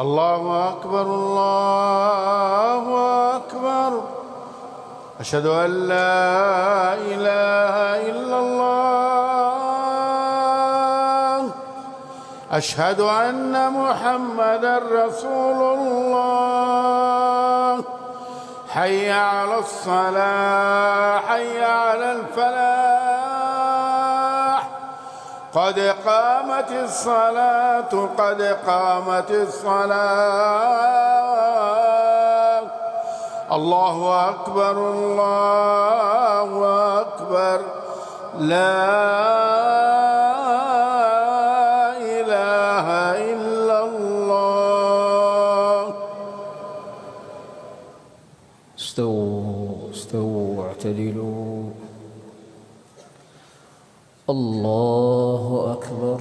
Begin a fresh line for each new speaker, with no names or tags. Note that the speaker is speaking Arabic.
الله أكبر الله أكبر. أشهد أن لا إله إلا الله. أشهد أن محمدًا رسول الله. حي على الصلاة حي على الفلاح. قد قامت الصلاة قد قامت الصلاة. الله أكبر الله أكبر. لا إله إلا الله.
استووا استووا واعتدلوا. الله أكبر.